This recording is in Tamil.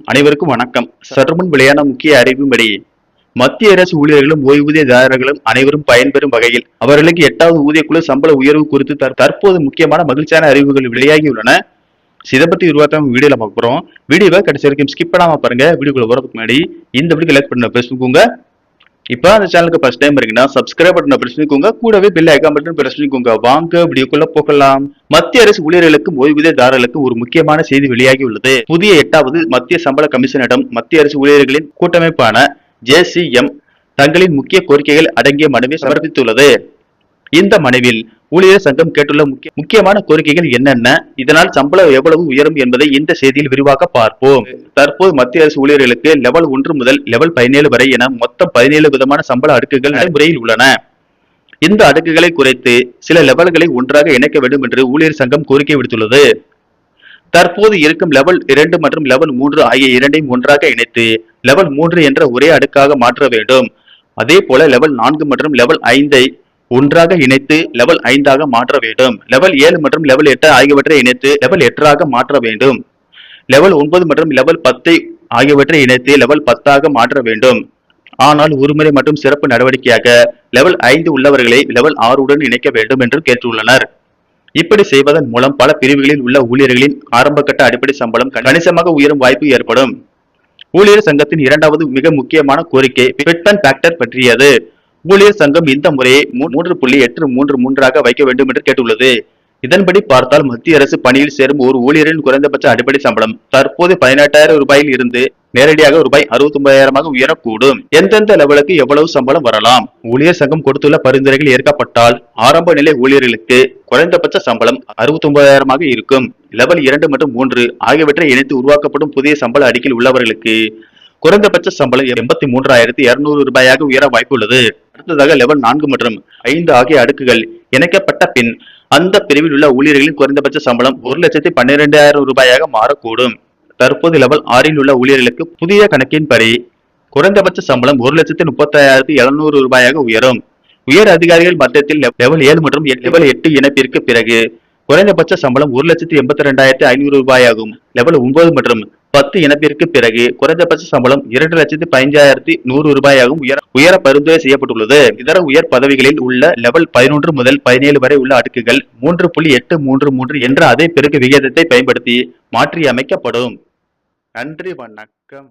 அனைவருக்கும் வணக்கம். சற்றுமுன் வெளியான முக்கிய அறிவின்படி மத்திய அரசு ஊழியர்களும் ஓய்வூதியதாரர்களும் அனைவரும் பயன்பெறும் வகையில் அவர்களுக்கு 8வது ஊதியக்குழு சம்பள உயர்வு குறித்து தற்போது முக்கியமான மகிழ்ச்சியான அறிவிப்புகள் வெளியாகியுள்ளன. இதை பத்தி விரிவாக்கம் வீடியோல பார்க்க போறோம். வீடியோவை கடைசி வரைக்கும் ஸ்கிப் பண்ணாம பாருங்க. வீடியோக்குள்ள போறதுக்கு முன்னாடி இந்த வீடியோ லைக் பண்ண பேசிக்கோங்க. இப்ப அந்த சேனலுக்கு ஃபர்ஸ்ட் டைம் இருக்கீங்கன்னா சப்ஸ்கிரைப் பட்டனை பிரஸ் பண்ணிக்கோங்க. கூடவே பெல் ஐகான் பட்டன் பிரஸ் பண்ணிக்கோங்க. வாங்க வீடியோக்குள்ள போகலாம். மத்திய அரசு ஊழியர்களுக்கும் ஓய்வூதியதாரர்களுக்கும் ஒரு முக்கியமான செய்தி வெளியாகி உள்ளது. புதிய 8வது மத்திய சம்பள கமிஷனிடம் மத்திய அரசு ஊழியர்களின் கூட்டமைப்பான JCM தங்களின் முக்கிய கோரிக்கைகள் அடங்கிய மனுவை சமர்ப்பித்துள்ளது. இந்த மனுவில் ஊழியர் சங்கம் கேட்டுள்ள முக்கியமான கோரிக்கைகள் என்னென்ன, இதனால் சம்பளம் எவ்வளவு உயரும் என்பதை இந்த செய்தியில் விரிவாக பார்ப்போம். தற்போது மத்திய அரசு ஊழியர்களுக்கு லெவல் 1 முதல் லெவல் 17 வரை என மொத்தம் 17 விதமான சம்பள அடுக்குகள் நடைமுறையில் உள்ளன. இந்த அடுக்குகளை குறைத்து சில லெவல்களை ஒன்றாக இணைக்க வேண்டும் என்று ஊழியர் சங்கம் கோரிக்கை விடுத்துள்ளது. தற்போது இருக்கும் லெவல் 2 மற்றும் லெவல் 3 ஆகிய இரண்டையும் ஒன்றாக இணைத்து லெவல் 3 என்ற ஒரே அடுக்காக மாற்ற வேண்டும். அதே போல லெவல் 4 மற்றும் லெவல் 5 ஒன்றாக இணைத்து லெவல் 5 மாற்ற வேண்டும். லெவல் 7 மற்றும் லெவல் 8 ஆகியவற்றை இணைத்து லெவல் 8 மாற்ற வேண்டும். லெவல் 9 மற்றும் லெவல் 10 ஆகியவற்றை இணைத்து லெவல் 10 மாற்ற வேண்டும். ஆனால் ஒருமுறை மற்றும் சிறப்பு நடவடிக்கையாக லெவல் 5 உள்ளவர்களை லெவல் 6 உடன் இணைக்க வேண்டும் என்று கேட்டுள்ளனர். இப்படி செய்வதன் மூலம் பல பிரிவுகளில் உள்ள ஊழியர்களின் ஆரம்பகட்ட அடிப்படை சம்பளம் கணிசமாக உயரும் வாய்ப்பு ஏற்படும். ஊழியர் சங்கத்தின் 2வது மிக முக்கியமான கோரிக்கை ஃபிட் அண்ட் ஃபேக்டர் பற்றியது. ஊழியர் சங்கம் இந்த முறையை 3.833 வைக்க வேண்டும் என்று கேட்டுள்ளது. இதன்படி பார்த்தால் மத்திய அரசு பணியில் சேரும் ஒரு ஊழியரின் குறைந்தபட்ச அடிப்படை சம்பளம் தற்போது 18,000 ரூபாயில் இருந்து நேரடியாக ரூபாய் 69,000 உயரக்கூடும். எந்தெந்த லெவலுக்கு எவ்வளவு சம்பளம் வரலாம்? ஊழியர் சங்கம் கொடுத்துள்ள பரிந்துரைகள் ஏற்கப்பட்டால் ஆரம்ப நிலை ஊழியர்களுக்கு குறைந்தபட்ச சம்பளம் 69,000 இருக்கும். லெவல் 2 மற்றும் 3 ஆகியவற்றை இணைத்து உருவாக்கப்படும் புதிய சம்பள அடுக்கில் உள்ளவர்களுக்கு குறைந்தபட்ச சம்பளம் 83,200 ரூபாயாக உயர வாய்ப்புள்ளது. அடுத்ததாக லெவல் 4 மற்றும் 5 ஆகிய அடுக்குகள் இணைக்கப்பட்ட பின் அந்த பிரிவில் உள்ள ஊழியர்களின் குறைந்தபட்ச சம்பளம் 1,12,000 ரூபாயாக மாறக்கூடும். தற்போது லெவல் 6 உள்ள ஊழியர்களுக்கு புதிய கணக்கின்படி குறைந்தபட்ச சம்பளம் 1,35,700 ரூபாயாக உயரும். உயர் அதிகாரிகள் மட்டத்தில் லெவல் 7 மற்றும் லெவல் 8 இணைப்பிற்கு பிறகு குறைந்தபட்ச சம்பளம் 1,82,500 ரூபாயாகும். லெவல் 9 மற்றும் 10 இணைப்பிற்கு பிறகு குறைந்தபட்ச சம்பளம் 2,15,100 ரூபாயாகவும் உயர பரிந்துரை செய்யப்பட்டுள்ளது. இதர உயர் பதவிகளில் உள்ள லெவல் 11 முதல் 17 வரை உள்ள அடுக்குகள் 3.833 என்ற அதே பெருக்க விகிதத்தை பயன்படுத்தி மாற்றி அமைக்கப்படும். நன்றி, வணக்கம்.